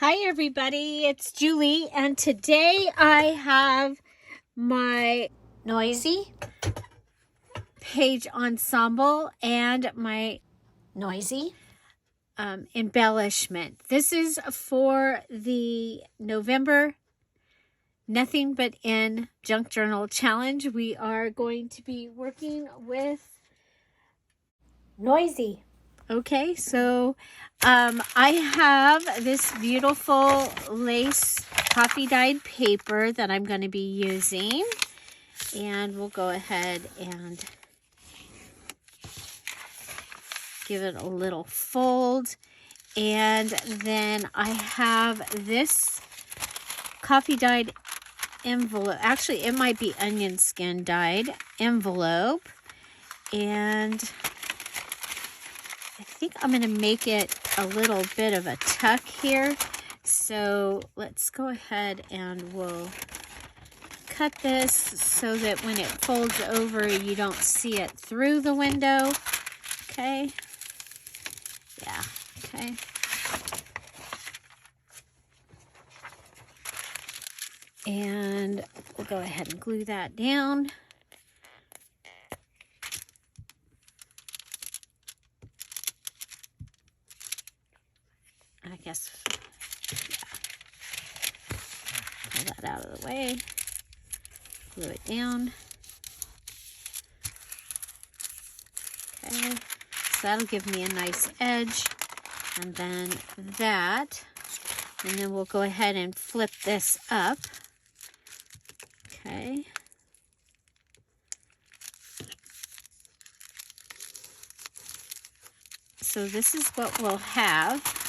Hi everybody, it's Julie, and today I have my Noisy, page ensemble and my noisy, embellishment. This is for the November Nothing But In Junk Journal Challenge. We are going to be working with noisy. Okay, so I have this beautiful lace coffee dyed paper that I'm going to be using, and we'll go ahead and give it a little fold. And then I have this coffee dyed envelope. Actually, it might be onion skin dyed envelope, and I think I'm going to make it a little bit of a tuck here. So let's go ahead and we'll cut this so that when it folds over, you don't see it through the window. Okay. Yeah. Okay. And we'll go ahead and glue that down. I guess, pull that out of the way, glue it down. Okay, so that'll give me a nice edge, and then that, and then we'll go ahead and flip this up. Okay. So this is what we'll have.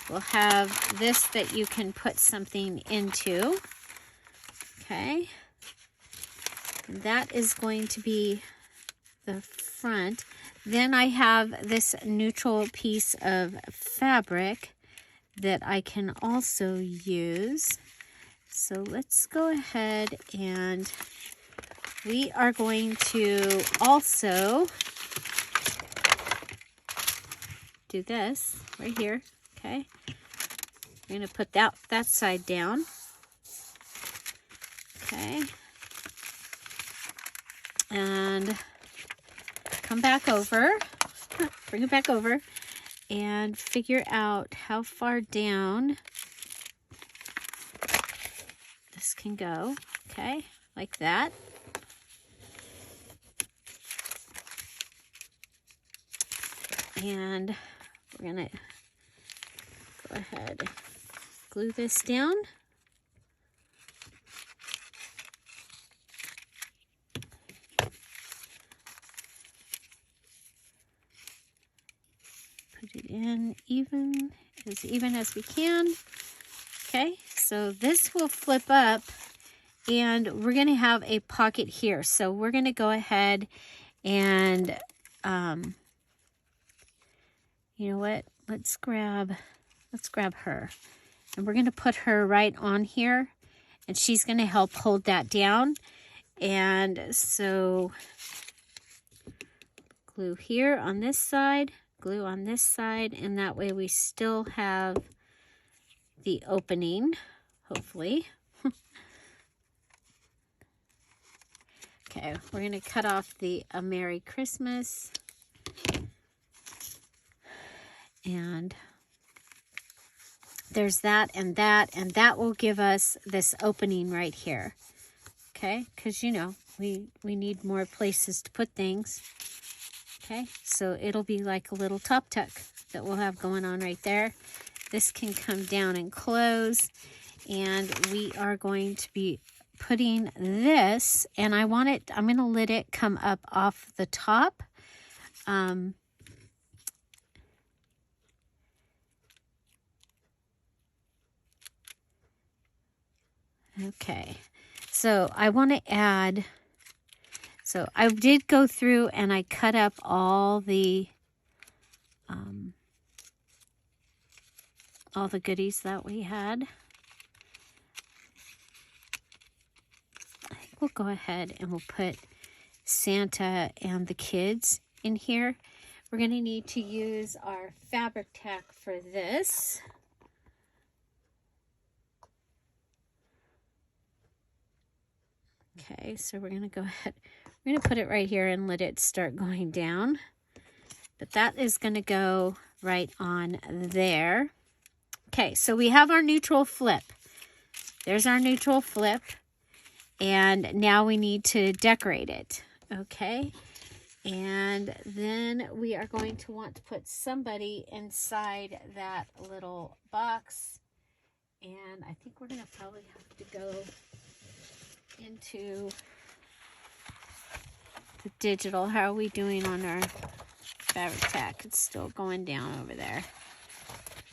We'll have this that you can put something into. Okay. And that is going to be the front. Then I have this neutral piece of fabric that I can also use. So let's go ahead and we are going to also do this right here. Okay. I'm going to put that side down. Okay. And come back over, bring it back over, and figure out how far down this can go. Okay, like that. And we're gonna go ahead, glue this down. Put it in even as we can. Okay, so this will flip up, and we're gonna have a pocket here. So we're gonna go ahead and you know what? Let's grab her, and we're gonna put her right on here, and she's gonna help hold that down. And so glue here on this side, glue on this side, and that way we still have the opening, hopefully. Okay, we're gonna cut off the A Merry Christmas. And there's that, and that will give us this opening right here. Okay, because you know, we need more places to put things. Okay, so it'll be like a little top tuck that we'll have going on right there. This can come down and close, and we are going to be putting this, and I'm going to let it come up off the top. Okay, so I want to add, so I did go through and I cut up all the goodies that we had. I think we'll go ahead and we'll put Santa and the kids in here. We're going to need to use our fabric tack for this. Okay, so we're going to go ahead. We're going to put it right here and let it start going down. But that is going to go right on there. Okay, so we have our neutral flip. There's our neutral flip. And now we need to decorate it. Okay, and then we are going to want to put somebody inside that little box. And I think we're going to probably have to go into the digital. How are we doing on our fabric tack? It's still going down over there.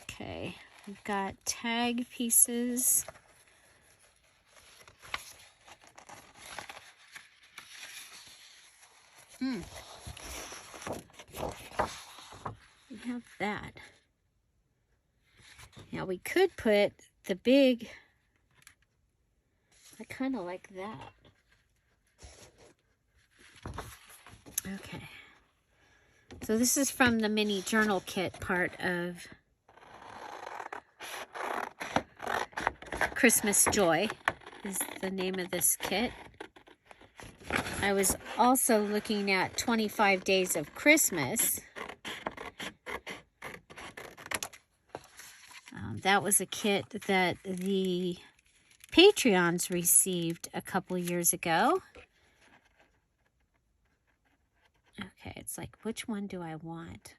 Okay, we've got tag pieces. We have that. Now we could put the big, I kind of like that. Okay. So this is from the mini journal kit part of Christmas Joy is the name of this kit. I was also looking at 25 Days of Christmas. That was a kit that the Patreons received a couple years ago. Okay, it's like, which one do I want?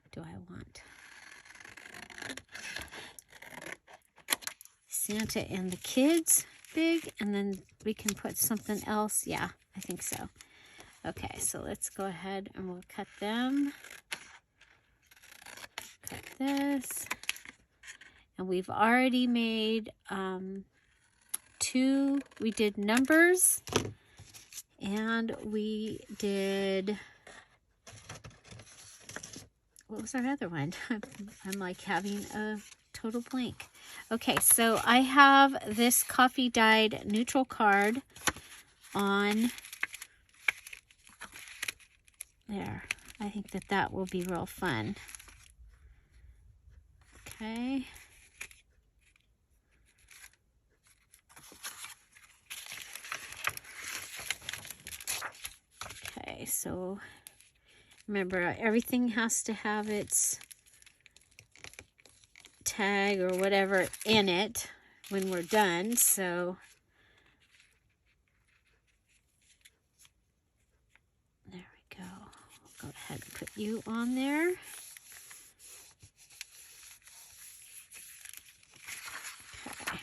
Santa and the kids big, and then we can put something else. Yeah, I think so. Okay, so let's go ahead and we'll cut them. Cut this. And we've already made two. We did numbers, and we did, what was our other one? I'm like having a total blank. Okay, so I have this coffee dyed neutral card on there. I think that will be real fun. Okay. Okay, so remember, everything has to have its tag or whatever in it when we're done. So there we go. We'll go ahead and put you on there. Okay.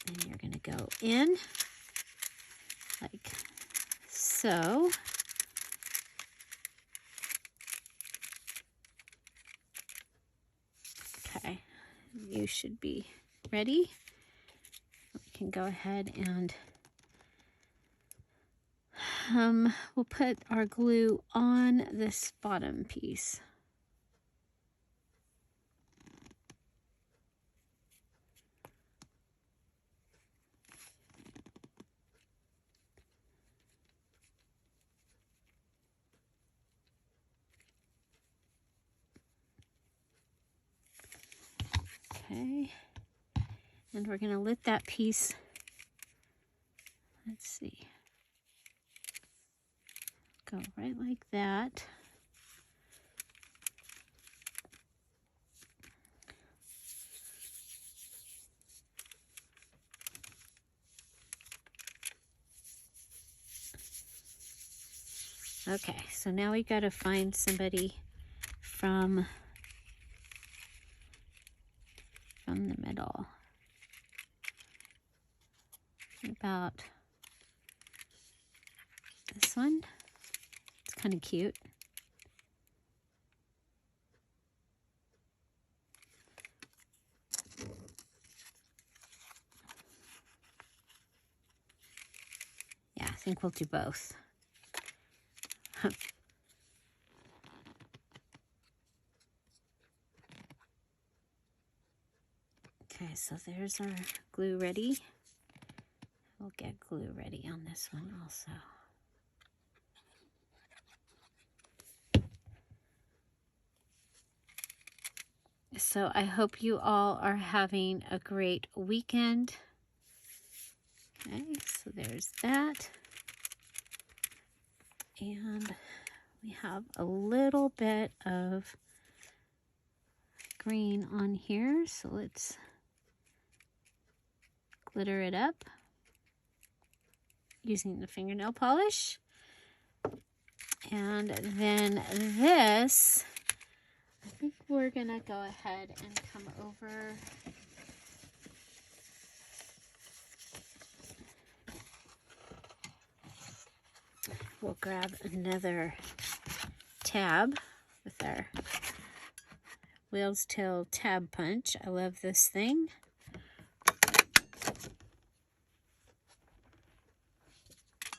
And you're going to go in like so. Okay, you should be ready. We can go ahead and we'll put our glue on this bottom piece. Okay, and we're going to let that piece, let's see, go right like that. Okay, so now we got to find somebody from the middle. About this one. It's kind of cute. Yeah, I think we'll do both. Okay, so there's our glue ready. We'll get glue ready on this one also. So I hope you all are having a great weekend. Okay, so there's that. And we have a little bit of green on here, so let's glitter it up using the fingernail polish. And then this, I think we're gonna go ahead and come over. We'll grab another tab with our Whale's Tail tab punch. I love this thing.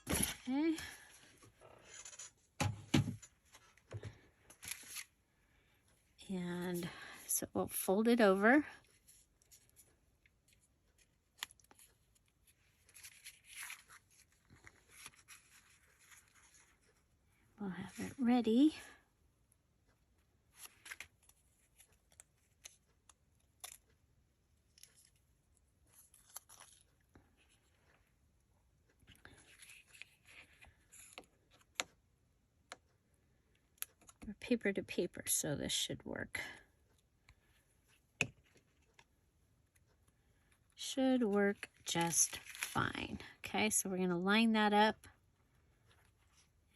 Okay. And so we'll fold it over. We'll have it ready. We're paper to paper, so this should work. Should work just fine. Okay, so we're going to line that up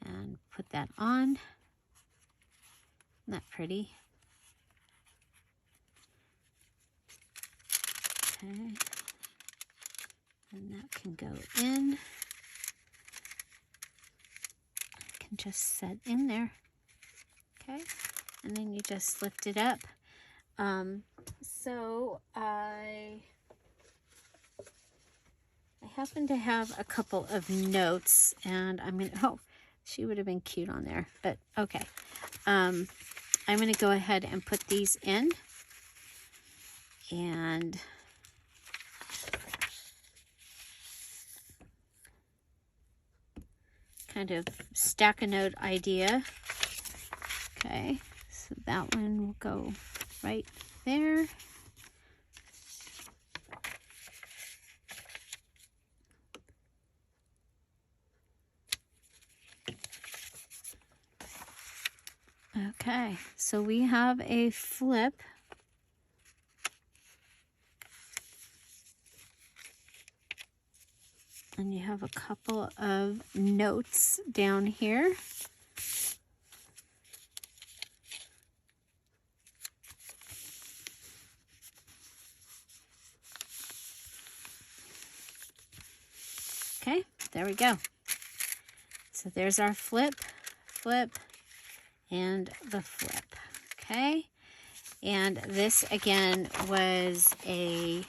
and put that on. Isn't that pretty? Okay, and that can go in. Can just set in there. Okay, and then you just lift it up. So I happen to have a couple of notes, and I'm gonna, oh, she would have been cute on there, but okay. I'm gonna go ahead and put these in, and kind of stack a note idea. Okay, so that one will go right there. Okay, so we have a flip. And you have a couple of notes down here. Okay, there we go. So there's our flip, and the flip. Okay, and this again was a...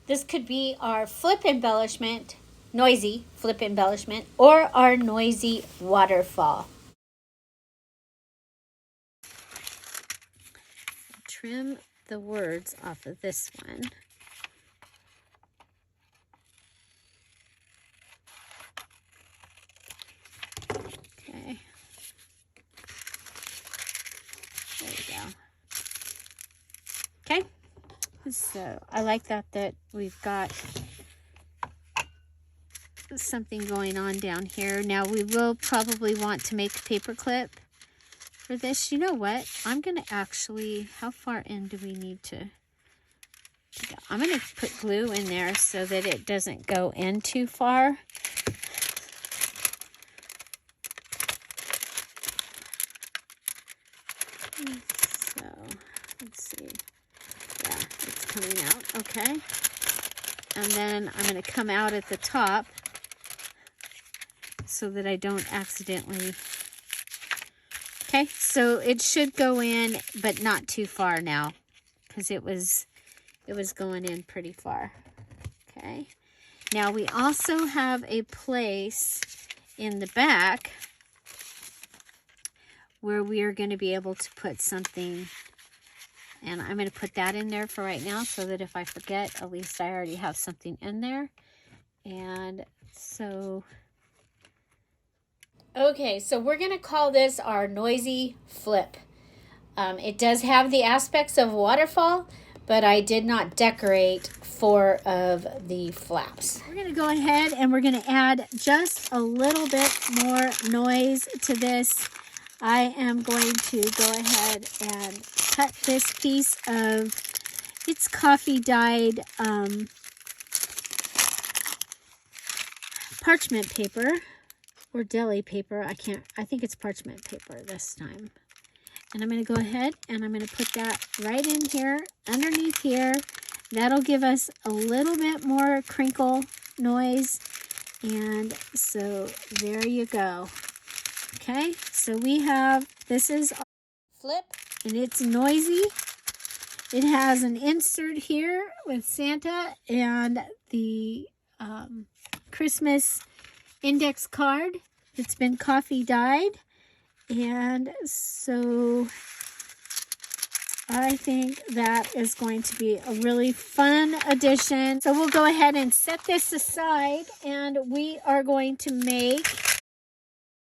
This could be our flip embellishment, noisy flip embellishment, or our noisy waterfall. Trim the words off of this one. Okay. There we go. Okay. So I like that we've got something going on down here. Now we will probably want to make a paper clip for this. You know what? I'm going to actually, how far in do we need to go? I'm going to put glue in there so that it doesn't go in too far. So let's see. Yeah, it's coming out. Okay. And then I'm going to come out at the top so that I don't accidentally... Okay, so it should go in, but not too far now, because it was going in pretty far. Okay. Now we also have a place in the back where we are going to be able to put something, and I'm going to put that in there for right now so that if I forget, at least I already have something in there. And so... Okay, so we're going to call this our noisy flip. It does have the aspects of waterfall, but I did not decorate 4 of the flaps. We're going to go ahead and we're going to add just a little bit more noise to this. I am going to go ahead and cut this piece of, it's coffee dyed parchment paper or deli paper. I think it's parchment paper this time. And I'm going to go ahead and I'm going to put that right in here, underneath here. That'll give us a little bit more crinkle noise. And so there you go. Okay, so we have, this is Flip. and it's noisy. It has an insert here with Santa and the Christmas index card. It's been coffee dyed. And so I think that is going to be a really fun addition. So we'll go ahead and set this aside and we are going to make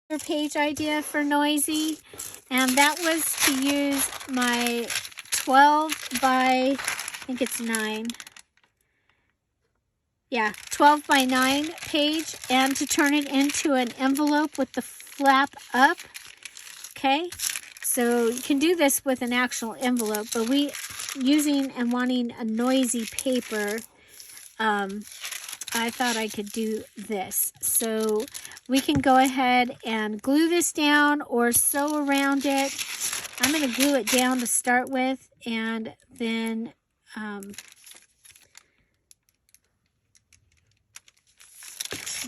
a page idea for Noisy. And that was to use my 12 by, I think it's 9. Yeah, 12 by 9 page, and to turn it into an envelope with the flap up. Okay, so you can do this with an actual envelope, but we using and wanting a noisy paper, I thought I could do this. So we can go ahead and glue this down or sew around it. I'm going to glue it down to start with, and then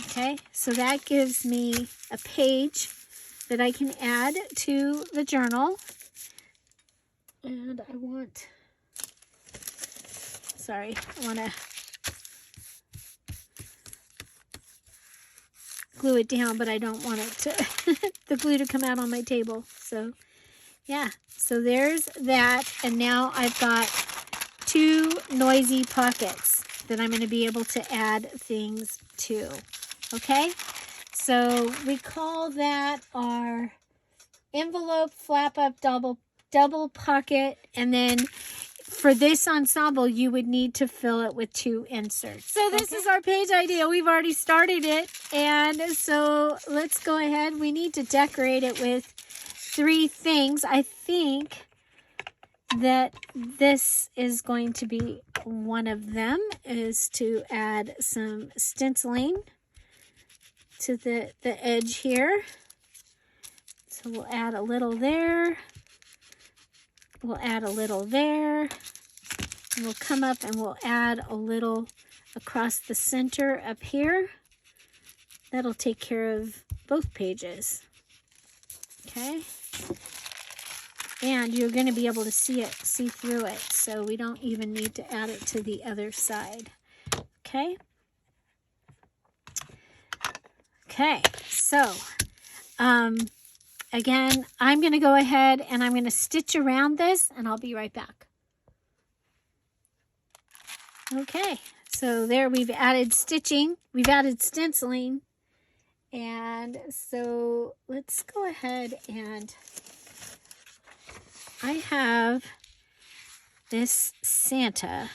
okay, so that gives me a page that I can add to the journal. And I want to glue it down, but I don't want it to the glue to come out on my table. So yeah, so there's that. And now I've got 2 noisy pockets that I'm going to be able to add things to. Okay, so we call that our envelope flap up double pocket. And then for this ensemble, you would need to fill it with 2 inserts. So this is our page idea. We've already started it. And so let's go ahead. We need to decorate it with 3 things. I think that this is going to be one of them, is to add some stenciling to the edge here. So we'll add a little there. We'll add a little there. And we'll come up and we'll add a little across the center up here. That'll take care of both pages. Okay. And you're going to be able to see through it. So we don't even need to add it to the other side. Okay. Okay, so again, I'm going to go ahead and I'm going to stitch around this, and I'll be right back. Okay, so there we've added stitching, we've added stenciling, and so let's go ahead and I have this Santa.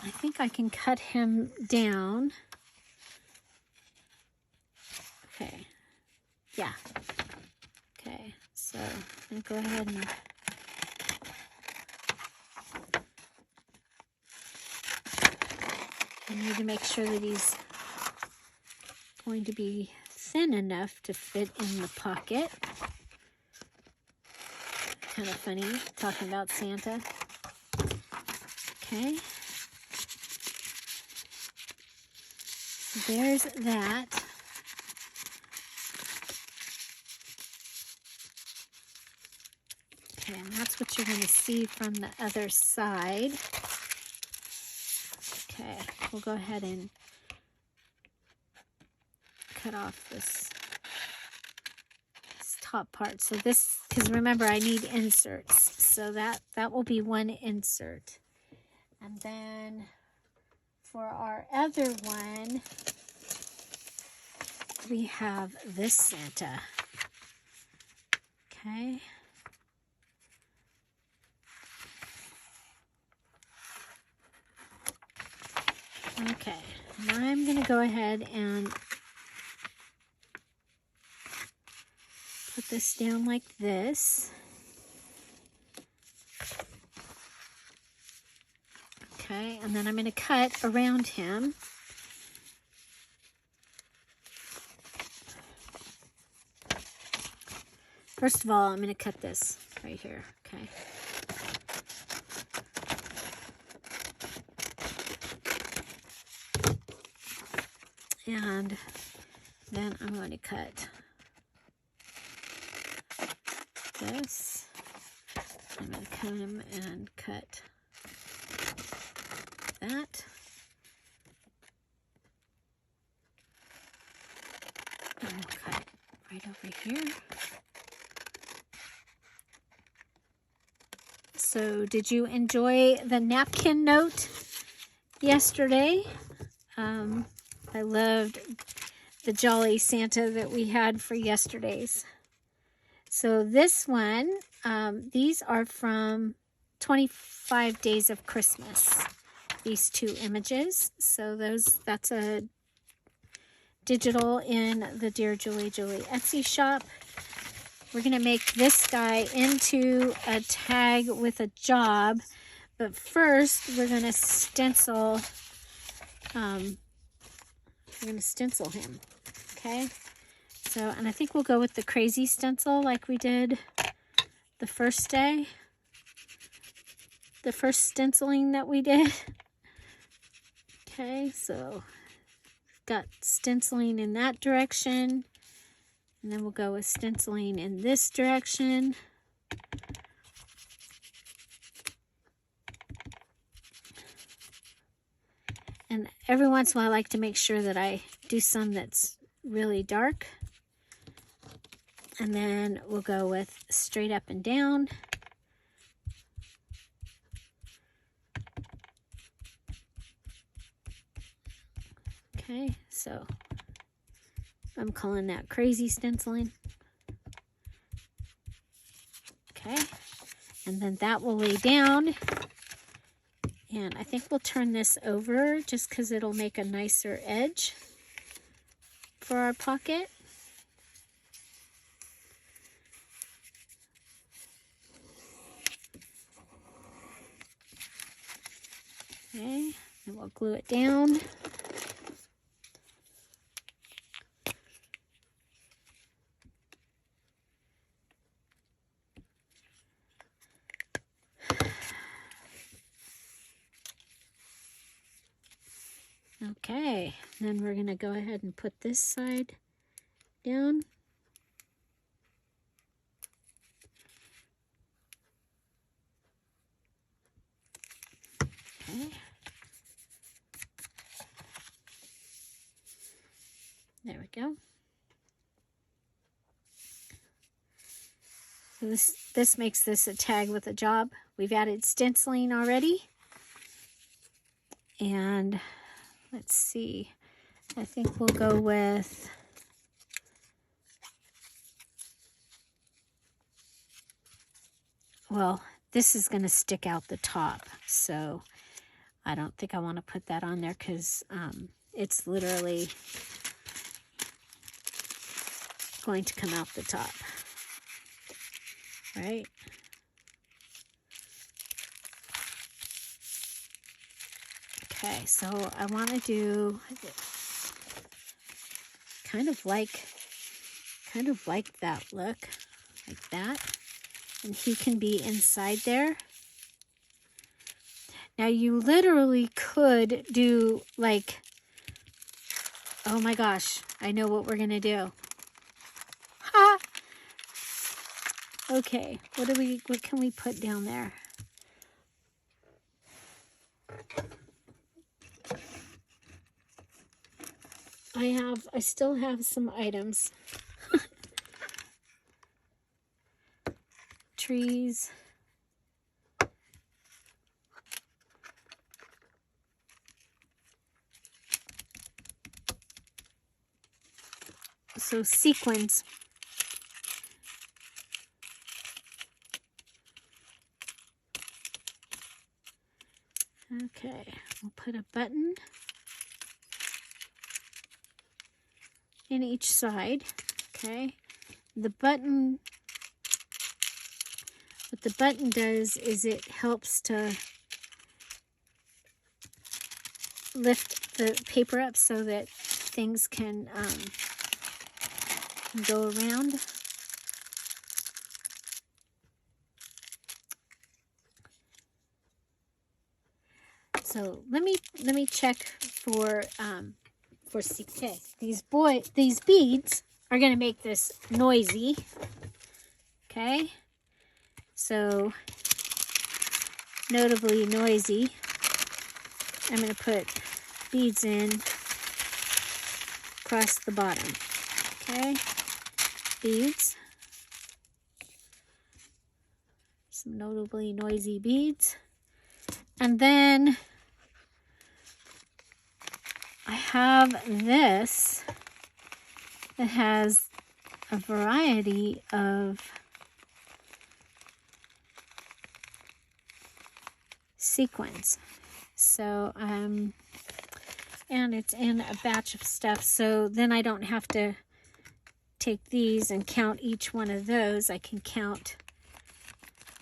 I think I can cut him down. Okay. Yeah. Okay. So I'm going to go ahead and I need to make sure that he's going to be thin enough to fit in the pocket. Kind of funny talking about Santa. Okay. There's that. Okay, and that's what you're going to see from the other side. Okay, we'll go ahead and cut off this top part. So this, because remember I need inserts. So that will be one insert. And then for our other one, we have this Santa. Okay. Okay, now I'm going to go ahead and put this down like this. Okay, and then I'm going to cut around him. First of all, I'm going to cut this right here, okay? And then I'm going to cut this. I'm going to come and cut that. And I'll cut right over here. So did you enjoy the napkin note yesterday? I loved the Jolly Santa that we had for yesterday's. So this one, these are from 25 Days of Christmas, these two images. So that's a digital in the Dear Julie Julie Etsy shop. We're going to make this guy into a tag with a job, but first we're going to stencil him, okay? So, and I think we'll go with the crazy stencil like we did the first day. The first stenciling that we did. Okay, so got stenciling in that direction. And then we'll go with stenciling in this direction. And every once in a while, I like to make sure that I do some that's really dark. And then we'll go with straight up and down. Okay, so I'm calling that crazy stenciling. Okay, and then that will lay down. And I think we'll turn this over just because it'll make a nicer edge for our pocket. Okay, and we'll glue it down. Okay, then we're going to go ahead and put this side down. Okay. There we go. So this makes this a tag with a job. We've added stenciling already. And let's see. I think we'll go with well, this is going to stick out the top. So I don't think I want to put that on there because it's literally going to come out the top, right? Okay, so I want to do kind of like that look, like that, and he can be inside there. Now you literally could do like, oh my gosh, I know what we're gonna do. Ha! Okay, what can we put down there? I still have some items. Trees. So sequins. Okay, we'll put a button in each side. Okay, the button, what the button does is it helps to lift the paper up so that things can go around. So let me check for okay, these beads are gonna make this noisy. Okay, so notably noisy. I'm gonna put beads in across the bottom. Okay, beads, some notably noisy beads, and then I have this that has a variety of sequins. So, and it's in a batch of stuff, so then I don't have to take these and count each one of those. I can count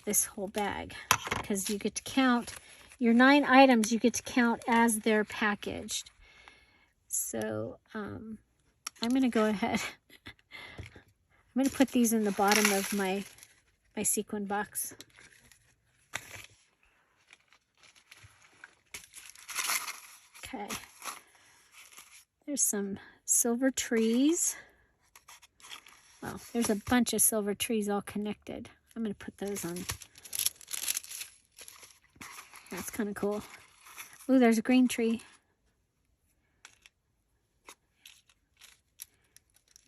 this whole bag, because you get to count your 9 items, you get to count as they're packaged. So I'm going to go ahead. I'm going to put these in the bottom of my sequin box. Okay. There's some silver trees. Well, there's a bunch of silver trees all connected. I'm going to put those on. That's kind of cool. Ooh, there's a green tree.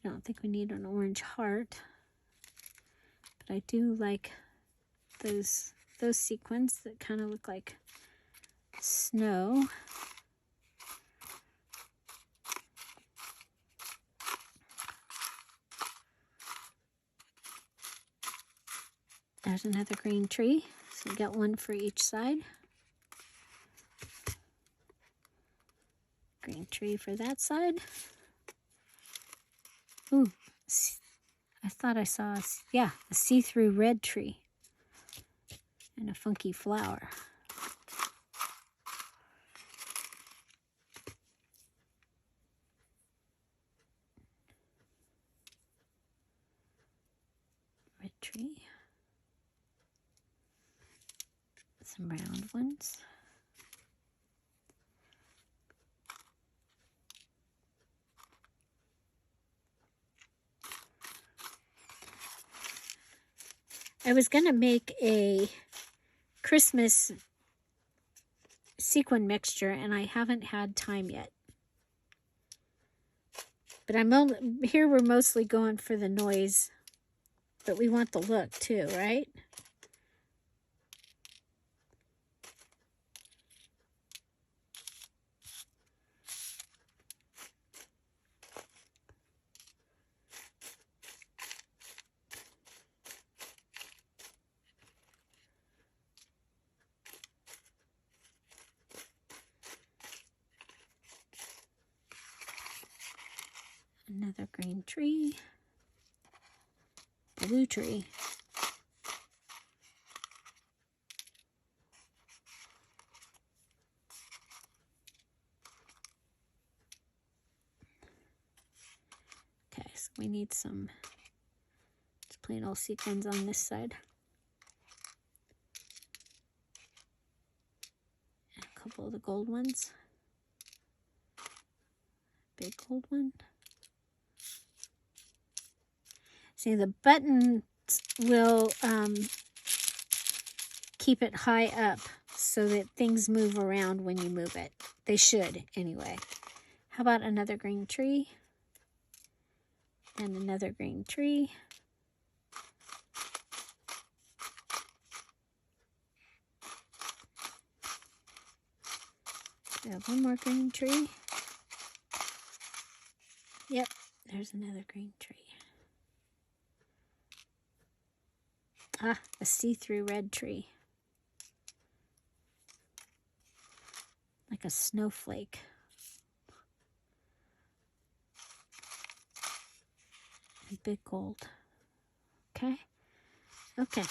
I don't think we need an orange heart, but I do like those sequins that kind of look like snow. There's another green tree, so we got one for each side. Green tree for that side. Ooh, I thought I saw, a see-through red tree and a funky flower. Red tree. Some round ones. I was going to make a Christmas sequin mixture, and I haven't had time yet. But here we're mostly going for the noise, but we want the look too, right? Another green tree, blue tree. Okay, so we need some just plain old sequins on this side. And a couple of the gold ones. Big gold one. See, the buttons will keep it high up so that things move around when you move it. They should, anyway. How about another green tree? And another green tree. We have one more green tree. Yep, There's another green tree. Ah, a see-through red tree. Like a snowflake. A big gold. Okay. Okay.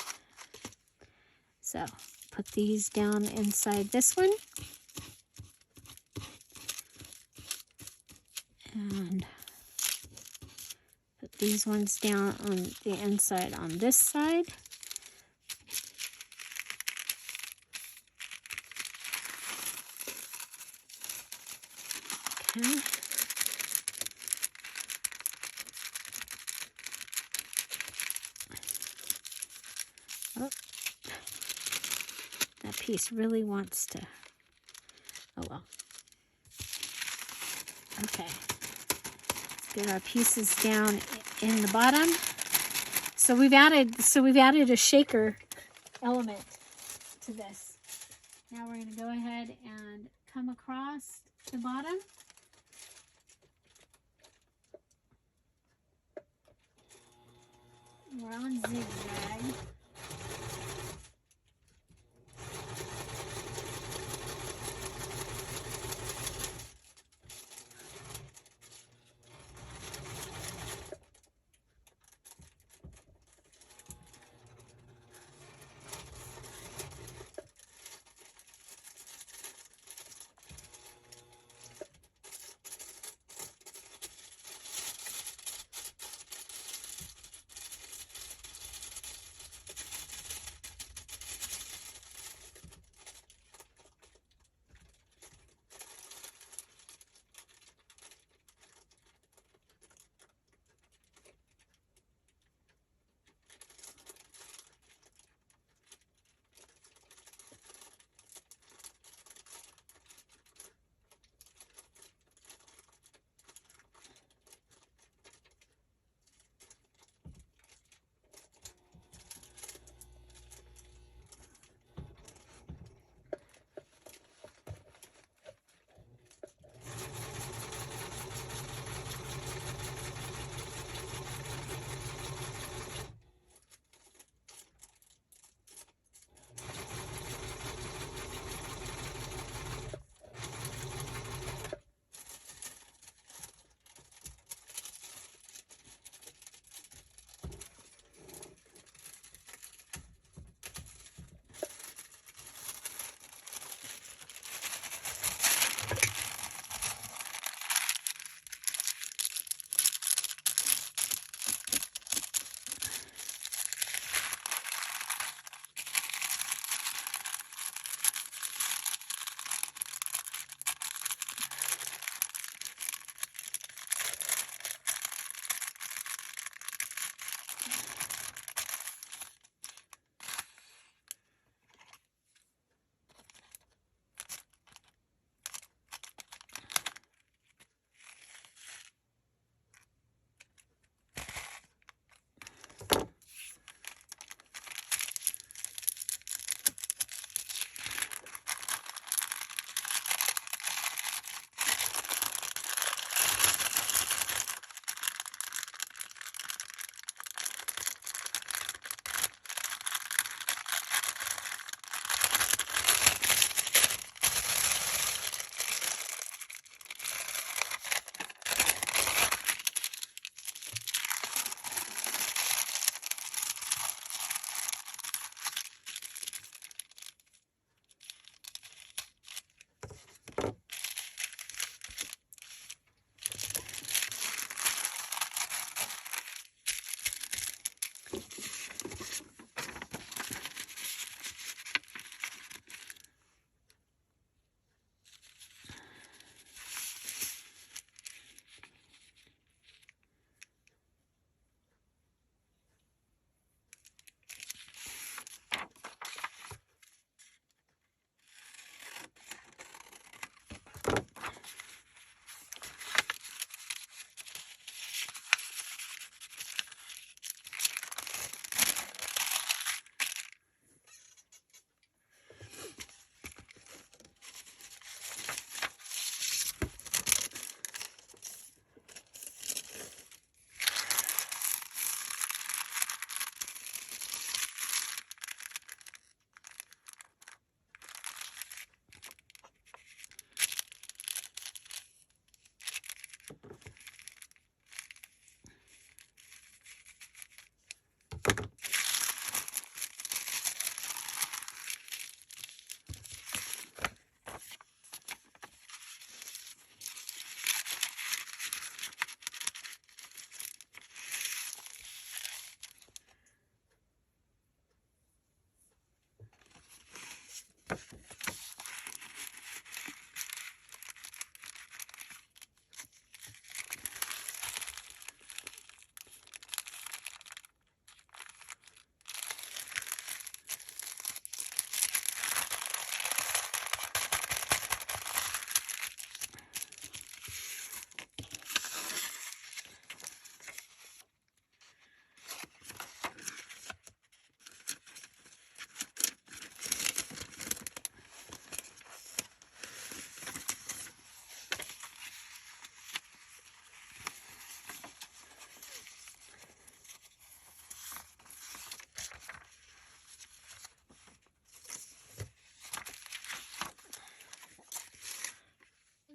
So, put these down inside this one. And put these ones down on the inside on this side. Okay. Oh, that piece really wants to, oh well. Okay, let's get our pieces down in the bottom. So we've added a shaker element to this. Now we're going to go ahead and come across the bottom. We're on zigzag.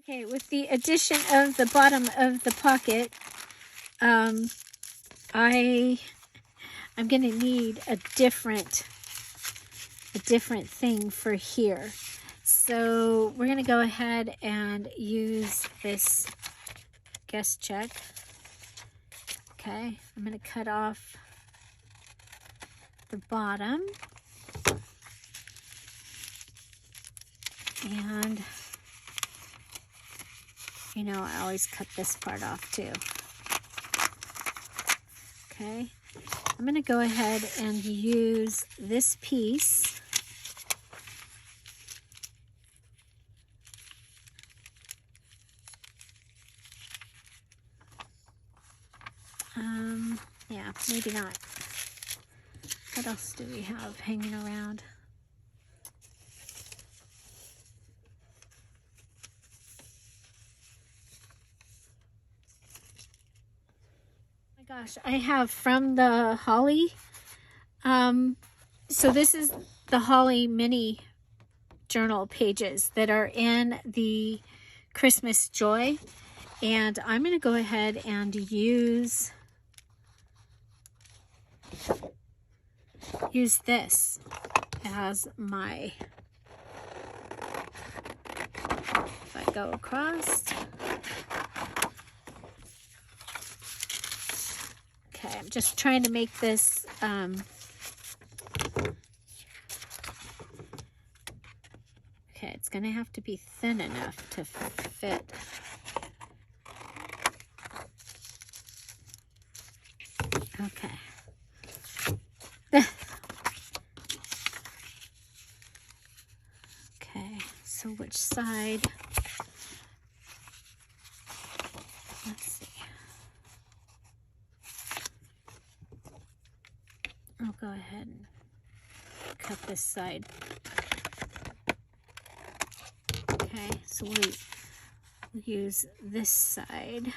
Okay, with the addition of the bottom of the pocket, I'm going to need a different thing for here. So we're going to go ahead and use this guest check. Okay, I'm going to cut off the bottom. And, you know, I always cut this part off too. Okay, I'm going to go ahead and use this piece. Yeah, maybe not. What else do we have hanging around? Oh my gosh, I have from the Holly. So this is the Holly mini journal pages that are in the Christmas Joy. And I'm going to go ahead and use this as my, if I go across. Okay, I'm just trying to make this okay, it's going to have to be thin enough to fit. Okay. Okay, so which side? Let's see. I'll go ahead and cut this side. Okay, so we'll use this side.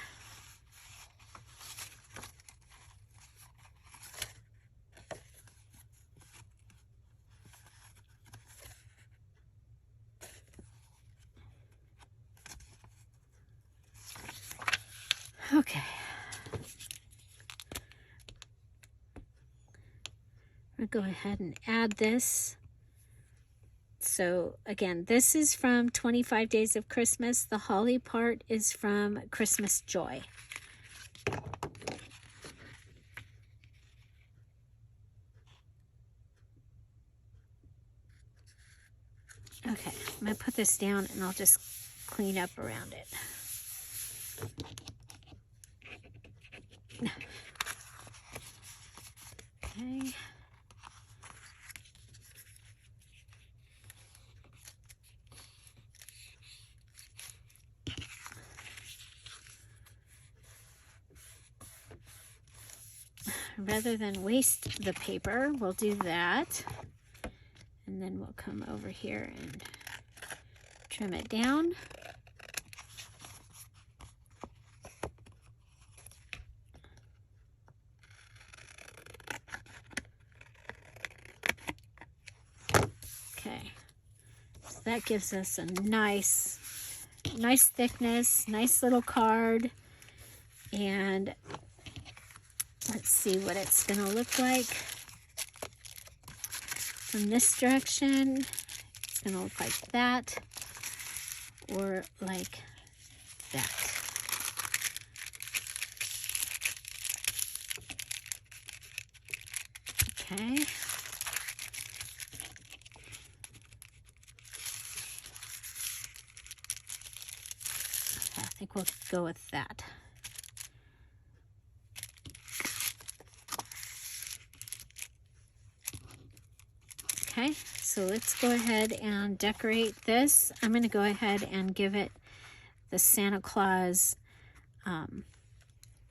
Okay. I'll go ahead and add this. So again, this is from 25 Days of Christmas. The Holly part is from Christmas Joy. Okay, I'm going to put this down and I'll just clean up around it. Okay. Rather than waste the paper, we'll do that. And then we'll come over here and trim it down. Okay, so that gives us a nice thickness, nice little card. And let's see what it's going to look like. From this direction, it's going to look like that, or like that. Okay. I think we'll go with that. Okay, so let's go ahead and decorate this. I'm going to go ahead and give it the Santa Claus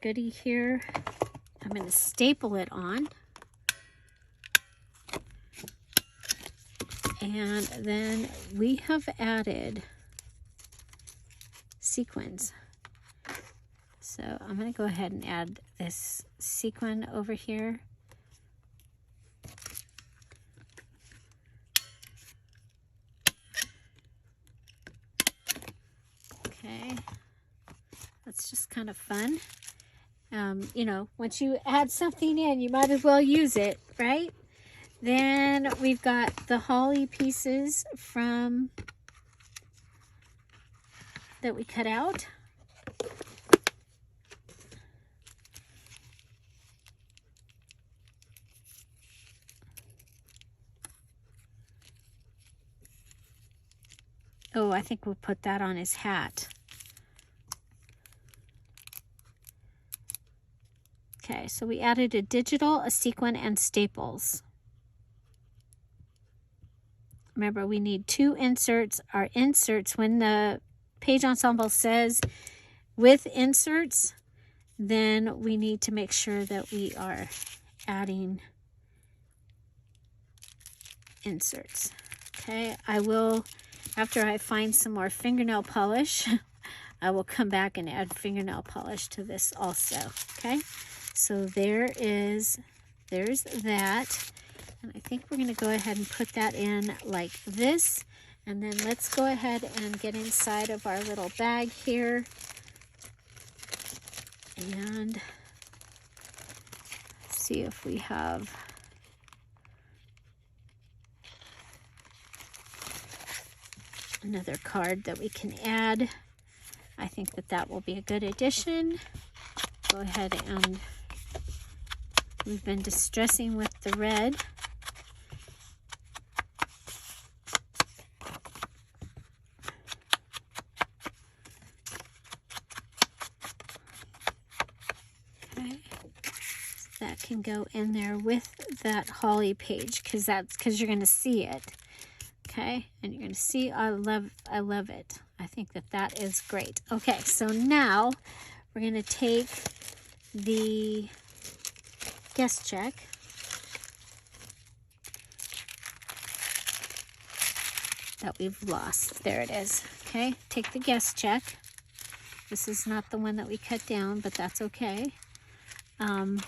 goodie here. I'm going to staple it on. And then we have added sequins. So I'm going to go ahead and add this sequin over here. Okay. kind of fun. You know, once you add something in, you might as well use it, right? Then we've got the holly pieces from that we cut out. Oh, I think we'll put that on his hat. Okay, so we added a digital, a sequin, and staples. Remember, we need 2 inserts. Our inserts, when the page ensemble says with inserts, then we need to make sure that we are adding inserts. Okay, I will, after I find some more fingernail polish, I will come back and add fingernail polish to this also. Okay, so there's that. And I think we're going to go ahead and put that in like this. And then let's go ahead and get inside of our little bag here. And see if we have another card that we can add. I think that that will be a good addition. Go ahead and we've been distressing with the red. Okay, so that can go in there with that holly page because you're going to see it. Okay, and you're going to see I love it. I think that that is great. Okay, so now we're going to take the guest check that we've lost. There it is. Okay, take the guest check. This is not the one that we cut down, but that's okay. Cut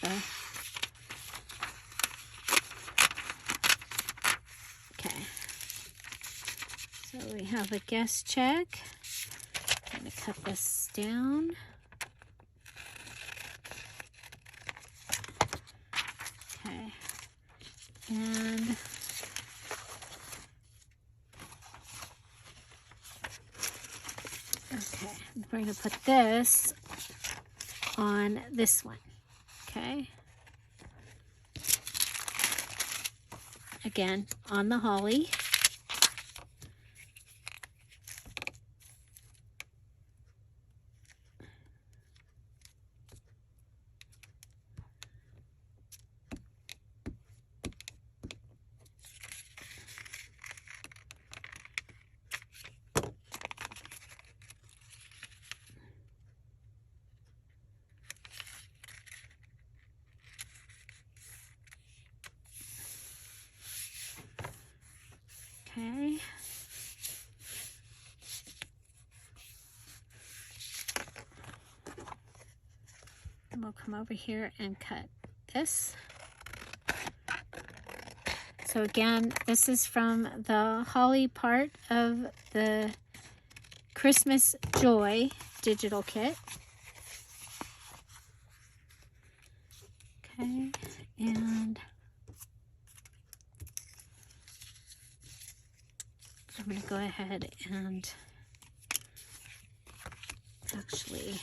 the... Okay. So we have a guest check. I'm going to cut this down. Okay. And okay, we're going to put this on this one. Okay. Again, on the holly. Okay. And we'll come over here and cut this. So again, this is from the holly part of the Christmas Joy digital kit. Okay, and I'm going to go ahead and actually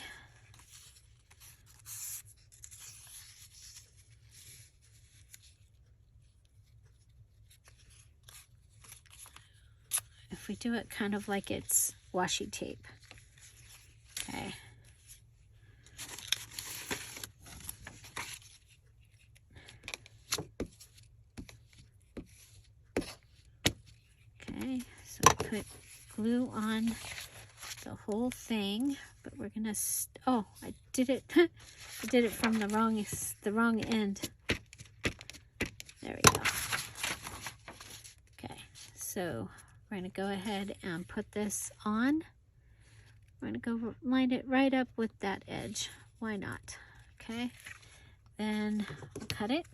if we do it kind of like it's washi tape. Okay. Okay, so put glue on the whole thing, but we're gonna oh, I did it I did it from the wrong end. There we go. Okay, so we're gonna go ahead and put this on. We're gonna go line it right up with that edge. Why not? Okay, then we'll cut it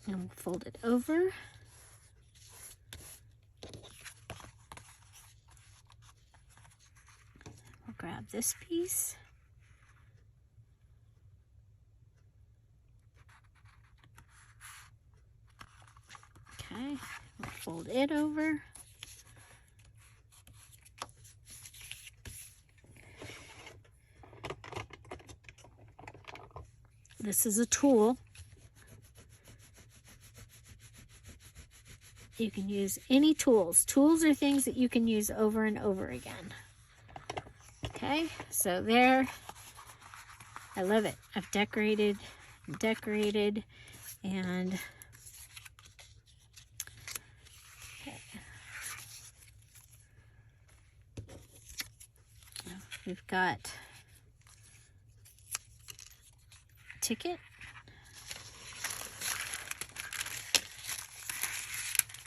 and we'll fold it over. grab this piece. Okay, we'll fold it over. This is a tool. You can use any tools. Tools are things that you can use over and over again. Okay, so there. I love it. I've decorated, and okay. We've got a ticket.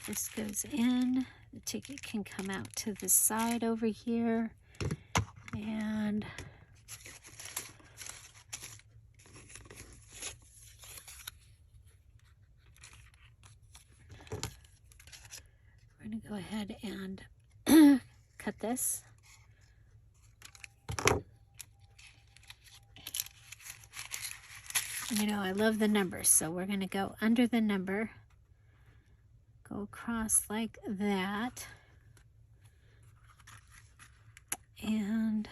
This goes in. The ticket can come out to the side over here. And we're going to go ahead and cut this. You know, I love the numbers, so we're going to go under the number. Go across like that. And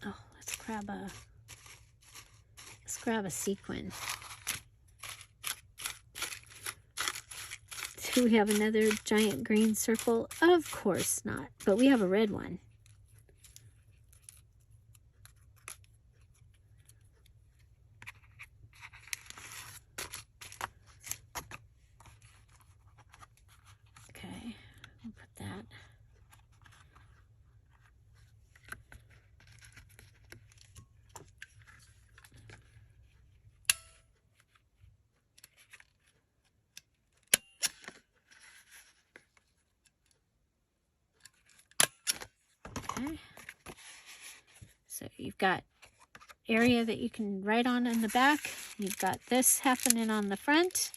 oh, let's grab a sequin. Do we have another giant green circle? Of course not, but we have a red one. Okay, we'll put that. Okay. So you've got area that you can write on in the back. You've got this happening on the front.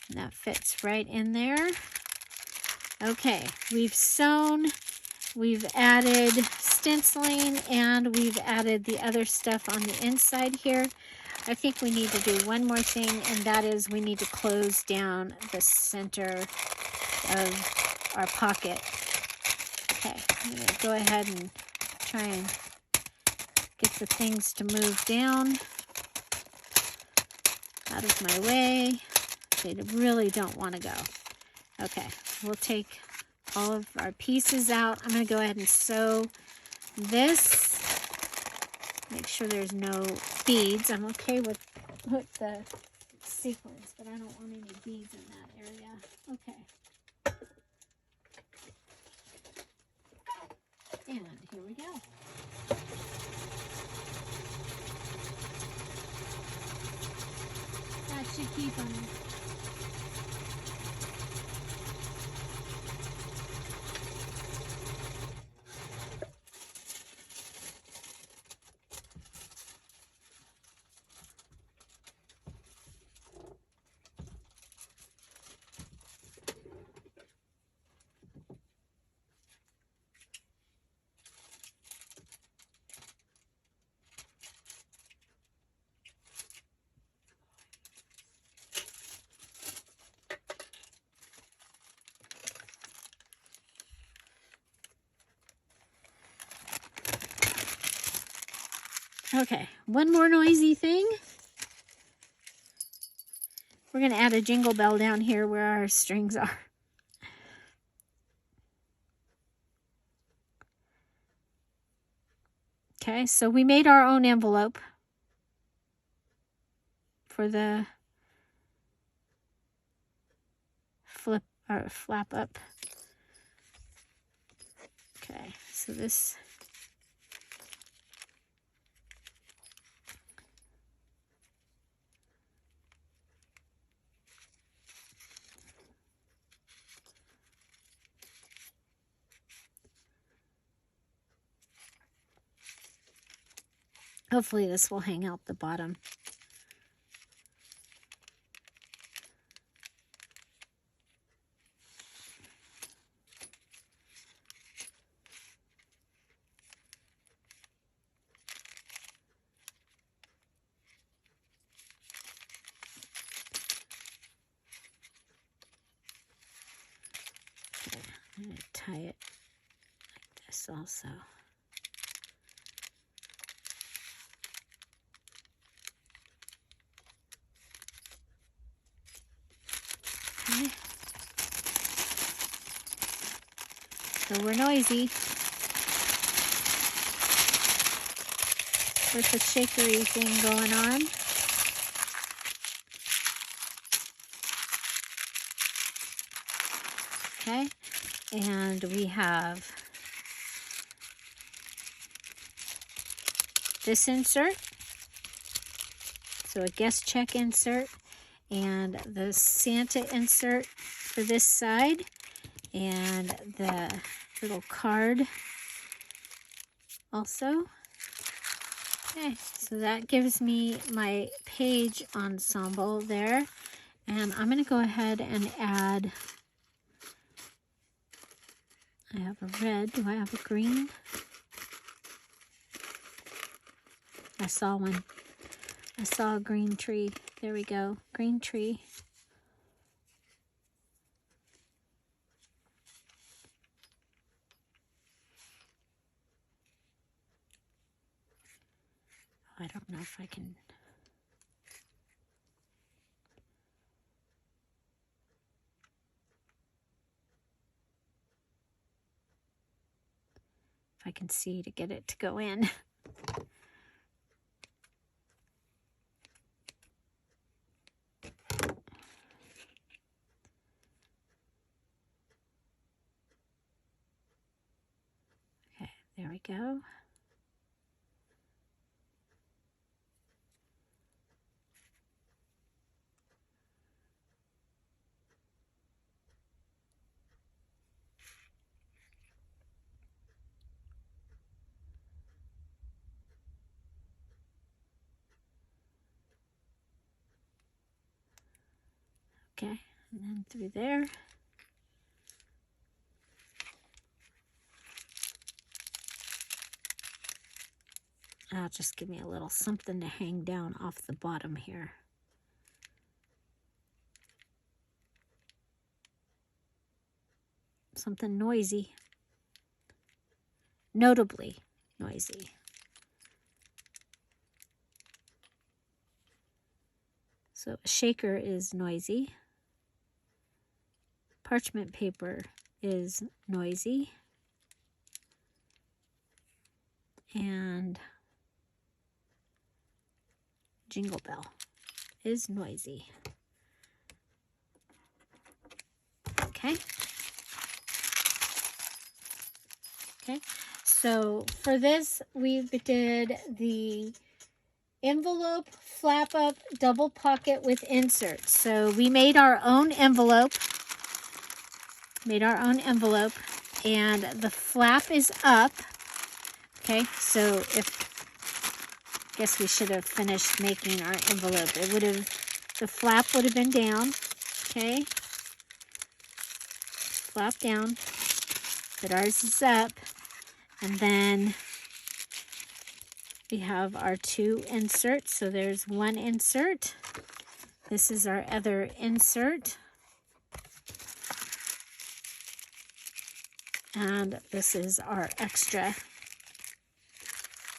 And that fits right in there. Okay, we've sewn, we've added stenciling, and we've added the other stuff on the inside here. I think we need to do one more thing, and that is we need to close down the center of our pocket. Okay, I'm going to go ahead and try and get the things to move down out of my way. They really don't want to go. Okay, we'll take all of our pieces out. I'm going to go ahead and sew this. Make sure there's no beads. I'm okay with the sequins, but I don't want any beads in that area. Okay. And here we go. That should keep them. Okay, one more noisy thing. We're going to add a jingle bell down here where our strings are. Okay, so we made our own envelope for the flap up. Okay, so this hopefully this will hang out the bottom. I'm going to tie it like this also. Okay. So we're noisy with the shakery thing going on. Okay, and we have this insert, so a guest check insert, and the Santa insert for this side, and the little card also. Okay, so that gives me my page ensemble there, and I'm going to go ahead and add, I have a red, do I have a green? I saw one. I saw a green tree. There we go, green tree. I don't know if I can. If I can see to get it to go in. Okay, there we go. Okay, and then through there. I'll just give me a little something to hang down off the bottom here. Something noisy. Notably noisy. So a shaker is noisy. Parchment paper is noisy. And jingle bell is noisy. Okay. Okay. So for this, we did the envelope, flap up, double pocket with inserts. So we made our own envelope. And the flap is up. Okay, so I guess we should have finished making our envelope. The flap would have been down. Okay, flap down, but ours is up. And then we have our two inserts. So there's one insert. This is our other insert. And this is our extra.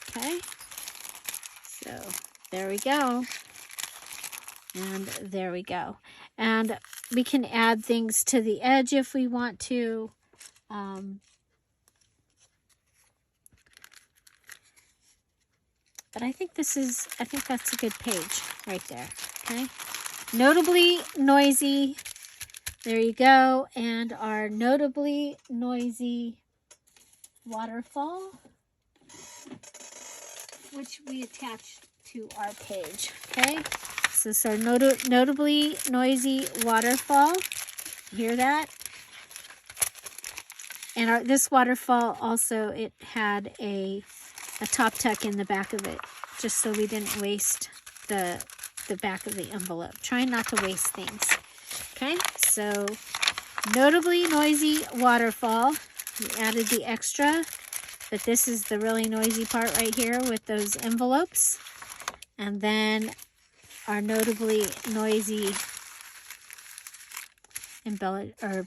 Okay, so there we go. And there we go. And we can add things to the edge if we want to. But I think that's a good page right there. Okay, notably noisy. There you go. And our notably noisy waterfall, which we attached to our page. Okay, so this is our notably noisy waterfall. Hear that? And this waterfall also, it had a top tuck in the back of it, just so we didn't waste the back of the envelope. Trying not to waste things. Okay, so notably noisy waterfall. We added the extra, but this is the really noisy part right here with those envelopes. And then our notably noisy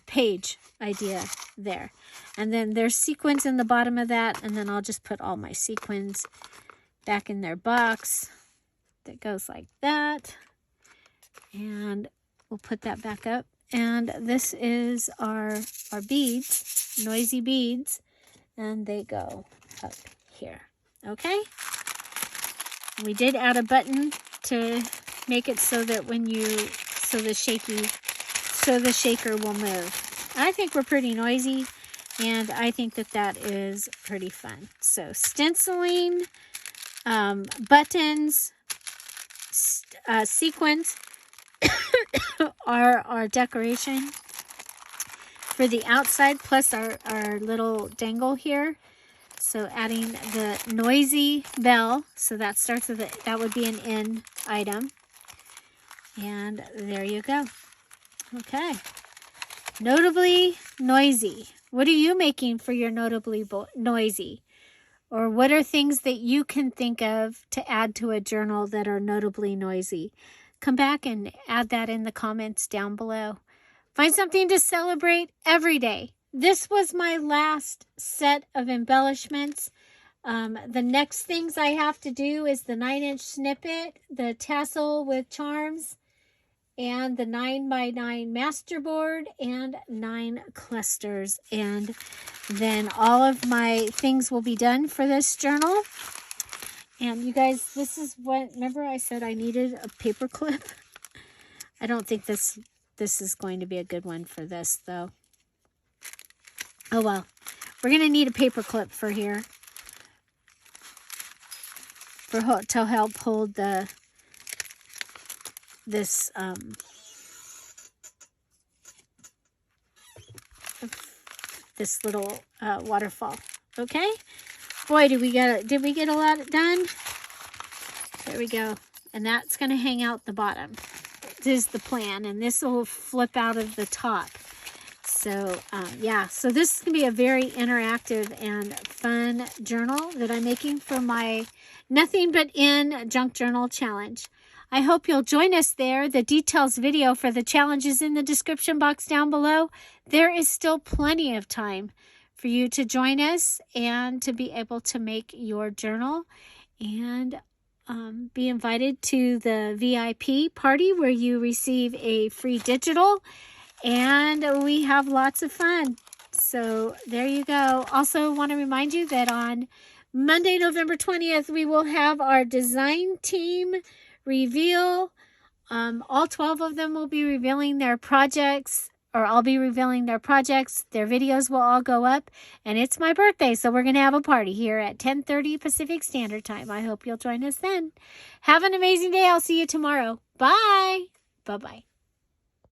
page idea there. And then there's sequins in the bottom of that, and then I'll just put all my sequins back in their box. That goes like that. And we'll put that back up. And this is our beads, noisy beads, and they go up here. Okay? We did add a button to make it so that when you, so the shaker will move. I think we're pretty noisy, and I think that that is pretty fun. So stenciling, buttons, sequins are our decoration for the outside, plus our little dangle here. So adding the noisy bell, so that starts with it. That would be an in item. And there you go. Okay. Notably noisy. What are you making for your notably noisy? Or what are things that you can think of to add to a journal that are notably noisy? Come back and add that in the comments down below. Find something to celebrate every day. This was my last set of embellishments. The next things I have to do is the 9-inch snippet, the tassel with charms, and the 9x9 masterboard, and 9 clusters. And then all of my things will be done for this journal. And you guys, this is what, remember I said I needed a paper clip? I don't think this is going to be a good one for this, though. Oh, well. We're going to need a paper clip for here. To help hold this little waterfall. Okay? Boy, did we get a lot done? There we go. And that's going to hang out the bottom. This is the plan, and this will flip out of the top. So, yeah. So this is going to be a very interactive and fun journal that I'm making for my Nothing But In Junk Journal Challenge. I hope you'll join us there. The details video for the challenge is in the description box down below. There is still plenty of time for you to join us and to be able to make your journal and be invited to the VIP party where you receive a free digital, and we have lots of fun. So there you go. Also want to remind you that on Monday, November 20th, we will have our design team reveal. All 12 of them will be revealing their projects, or I'll be revealing their projects. Their videos will all go up, and it's my birthday, so we're going to have a party here at 10:30 Pacific Standard Time. I hope you'll join us then. Have an amazing day. I'll see you tomorrow. Bye. Bye-bye.